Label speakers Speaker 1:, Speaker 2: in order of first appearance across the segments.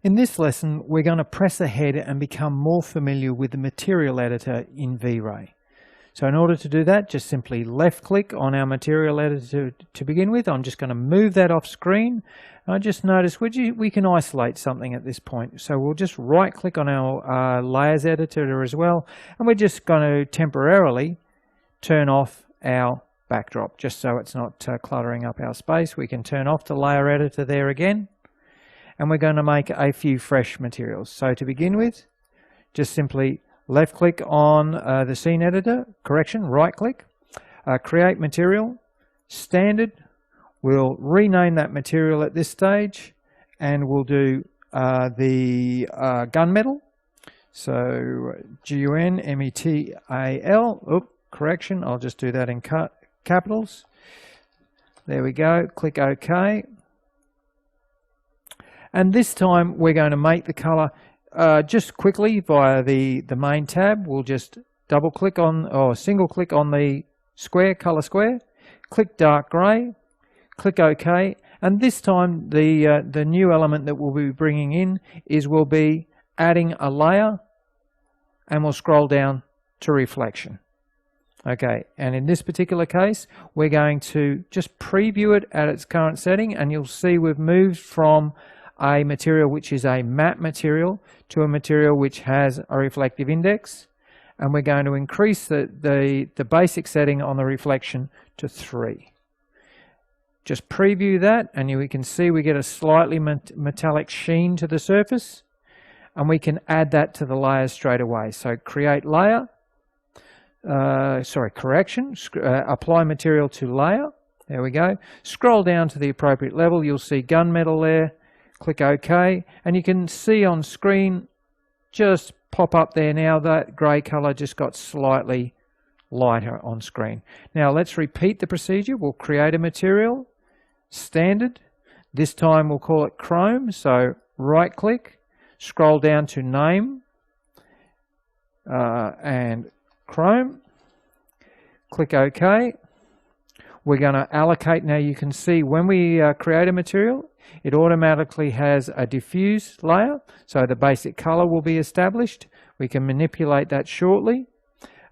Speaker 1: In this lesson, we're going to press ahead and become more familiar with the material editor in V-Ray. So in order to do that, just simply left click on our material editor to begin with. I'm just going to move that off screen. I just noticed we can isolate something at this point. So we'll just right click on our layers editor as well. And we're just going to temporarily turn off our backdrop just so it's not cluttering up our space. We can turn off the layer editor there again. And we're going to make a few fresh materials. So to begin with, just simply left click on the scene editor, right click, create material, standard. We'll rename that material at this stage and we'll do the gunmetal. So GUNMETAL, correction, I'll just do that in capitals. There we go, click OK. And this time we're going to make the color just quickly via the main tab. We'll just double click on or single click on the square, color square, click dark gray, click OK. And this time the new element that we'll be bringing in is we'll be adding a layer and we'll scroll down to reflection. Okay, and in this particular case, we're going to just preview it at its current setting, and you'll see we've moved from a material which is a matte material to a material which has a reflective index, and we're going to increase the basic setting on the reflection to 3. Just preview that and we can see we get a slightly metallic sheen to the surface, and we can add that to the layers straight away. So create layer, correction, apply material to layer. There we go. Scroll down to the appropriate level. You'll see gunmetal there. Click OK, and you can see on screen just pop up there now that grey colour just got slightly lighter on screen. Now let's repeat the procedure. We'll create a material, standard. This time we'll call it chrome. So right click, scroll down to name and chrome. Click OK. We're going to allocate. Now you can see when we create a material, it automatically has a diffuse layer, so the basic color will be established. We can manipulate that shortly.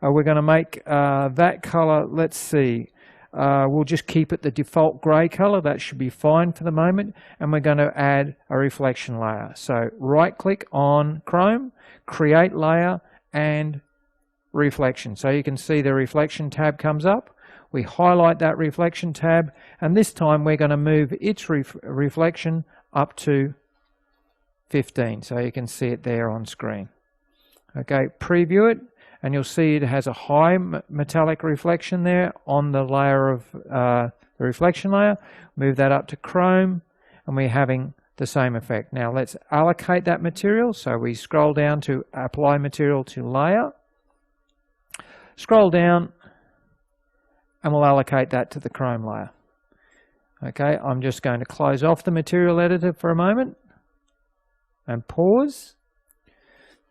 Speaker 1: We're going to make that color, let's see, we'll just keep it the default gray color. That should be fine for the moment. And we're going to add a reflection layer. So right click on Chrome, create layer and reflection. So you can see the reflection tab comes up. We highlight that reflection tab, and this time we're going to move its reflection up to 15. So you can see it there on screen. Okay, preview it, and you'll see it has a high metallic reflection there on the layer of the reflection layer. Move that up to chrome, and we're having the same effect. Now let's allocate that material. So we scroll down to apply material to layer. Scroll down, and we'll allocate that to the chrome layer. Okay, I'm just going to close off the material editor for a moment and pause.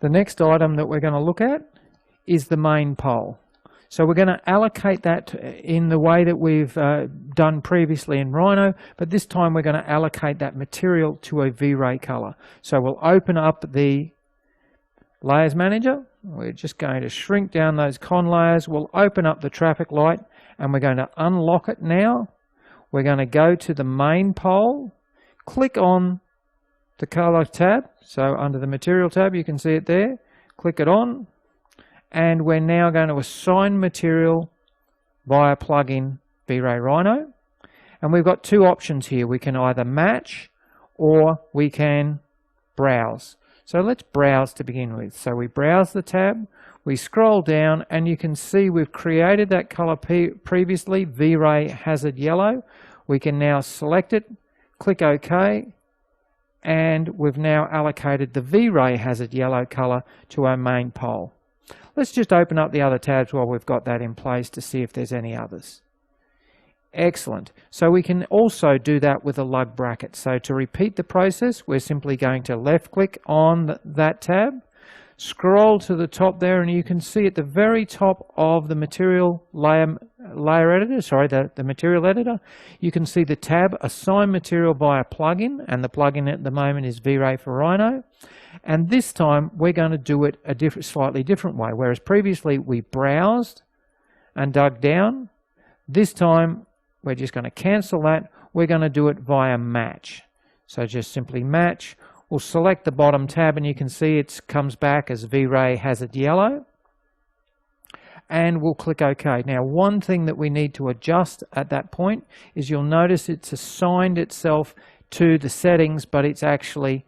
Speaker 1: The next item that we're going to look at is the main pole. So we're going to allocate that in the way that we've done previously in Rhino, but this time we're going to allocate that material to a V-Ray color. So we'll open up the Layers Manager. We're just going to shrink down those con layers. We'll open up the traffic light, and we're going to unlock it now. We're going to go to the main pole, click on the color tab. So under the material tab, you can see it there. Click it on, and we're now going to assign material via plugin V-Ray Rhino. And we've got two options here. We can either match or we can browse. So let's browse to begin with. So we browse the tab, we scroll down, and you can see we've created that color previously, V-Ray Hazard Yellow. We can now select it, click OK, and we've now allocated the V-Ray Hazard Yellow color to our main pole. Let's just open up the other tabs while we've got that in place to see if there's any others. Excellent. So we can also do that with a lug bracket. So to repeat the process, we're simply going to left click on that tab, scroll to the top there, and you can see at the very top of the material layer layer editor, sorry, the material editor, you can see the tab Assign Material via Plugin, and the plugin at the moment is V-Ray for Rhino. And this time we're going to do it a slightly different way. Whereas previously we browsed and dug down, this time we're just going to cancel that. We're going to do it via match. So just simply match. We'll select the bottom tab and you can see it comes back as V-Ray Hazard Yellow. And we'll click OK. Now, one thing that we need to adjust at that point is you'll notice it's assigned itself to the settings, but it's actually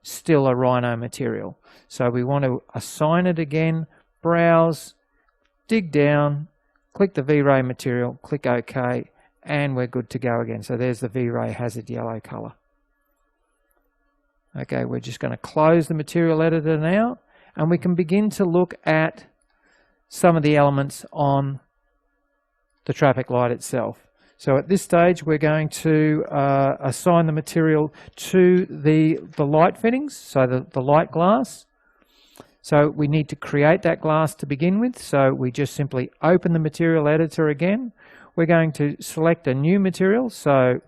Speaker 1: still a Rhino material. So we want to assign it again, browse, dig down, click the V-Ray material, click OK, and we're good to go again. So there's the V-Ray Hazard Yellow color. Okay, we're just going to close the material editor now, and we can begin to look at some of the elements on the traffic light itself. So at this stage, we're going to assign the material to the light fittings, so the light glass. So we need to create that glass to begin with. So we just simply open the material editor again. We're going to select a new material. So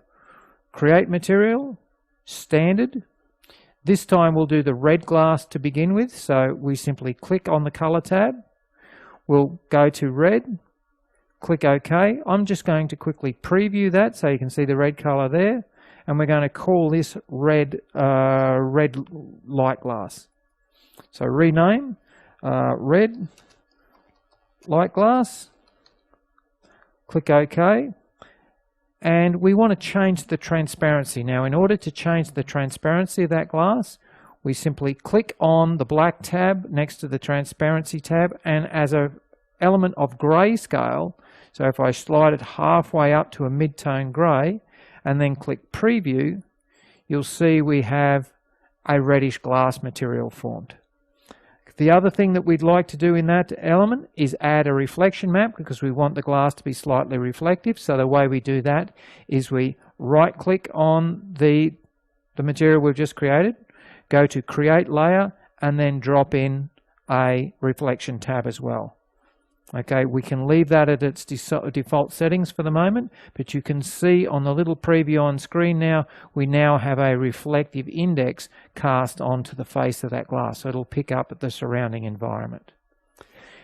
Speaker 1: create material, standard. This time we'll do the red glass to begin with. So we simply click on the color tab. We'll go to red. Click OK. I'm just going to quickly preview that so you can see the red color there. And we're going to call this red light glass. So rename red light glass. Click OK. And we want to change the transparency. Now, in order to change the transparency of that glass, we simply click on the black tab next to the transparency tab, and as an element of grayscale, so if I slide it halfway up to a mid-tone grey and then click preview, you'll see we have a reddish glass material formed. The other thing that we'd like to do in that element is add a reflection map, because we want the glass to be slightly reflective. So the way we do that is we right click on the material we've just created, go to create layer, and then drop in a reflection tab as well. Okay, we can leave that at its default settings for the moment, but you can see on the little preview on screen now, we now have a reflective index cast onto the face of that glass, so it'll pick up the surrounding environment.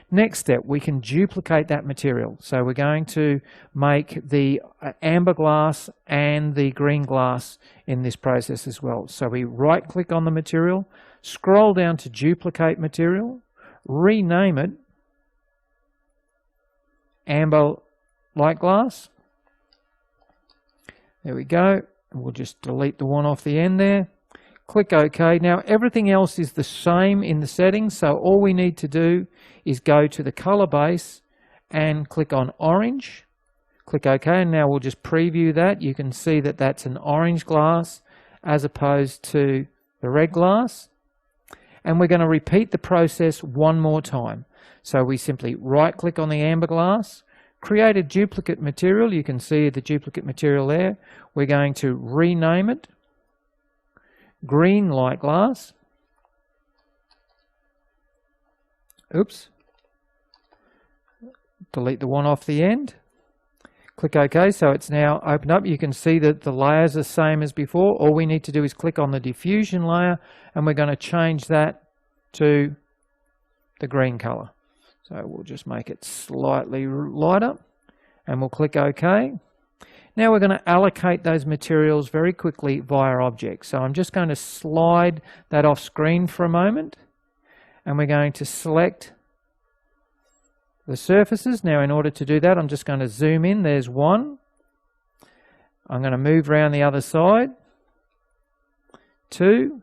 Speaker 1: Next step, we can duplicate that material. So we're going to make the amber glass and the green glass in this process as well. So we right click on the material, scroll down to duplicate material, rename it amber light glass. There we go. And we'll just delete the one off the end there. Click OK. Now everything else is the same in the settings, so all we need to do is go to the color base and click on orange. Click OK, and now we'll just preview that. You can see that that's an orange glass as opposed to the red glass. And we're going to repeat the process one more time. So we simply right click on the amber glass, create a duplicate material. You can see the duplicate material there. We're going to rename it green light glass. Oops. Delete the one off the end. Click OK, so it's now opened up. You can see that the layers are the same as before. All we need to do is click on the diffusion layer, and we're going to change that to the green color. So we'll just make it slightly lighter, and we'll click OK. Now we're going to allocate those materials very quickly via objects. So I'm just going to slide that off screen for a moment, and we're going to select the surfaces. Now in order to do that, I'm just going to zoom in. There's one. I'm going to move around the other side. Two.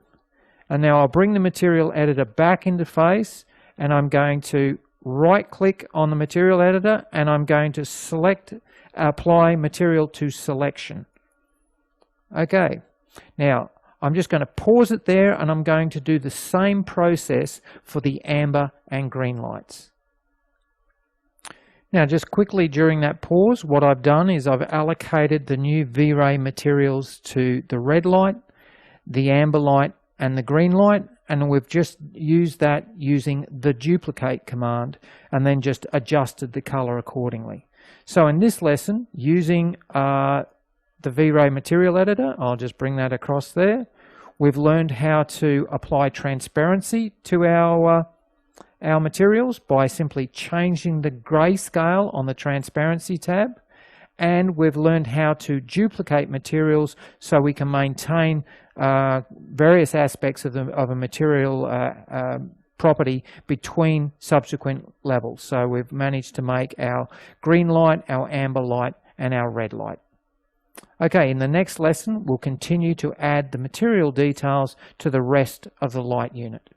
Speaker 1: And now I'll bring the material editor back into face, and I'm going to right click on the material editor, and I'm going to select apply material to selection. Okay, now I'm just going to pause it there, and I'm going to do the same process for the amber and green lights. Now just quickly during that pause, what I've done is I've allocated the new V-Ray materials to the red light, the amber light, and the green light, and we've just used that using the duplicate command and then just adjusted the color accordingly. So in this lesson, using the V-Ray material editor, I'll just bring that across there. We've learned how to apply transparency to our materials by simply changing the grayscale on the transparency tab. And we've learned how to duplicate materials so we can maintain various aspects of a material property between subsequent levels. So we've managed to make our green light, our amber light, and our red light. Okay, in the next lesson, we'll continue to add the material details to the rest of the light unit.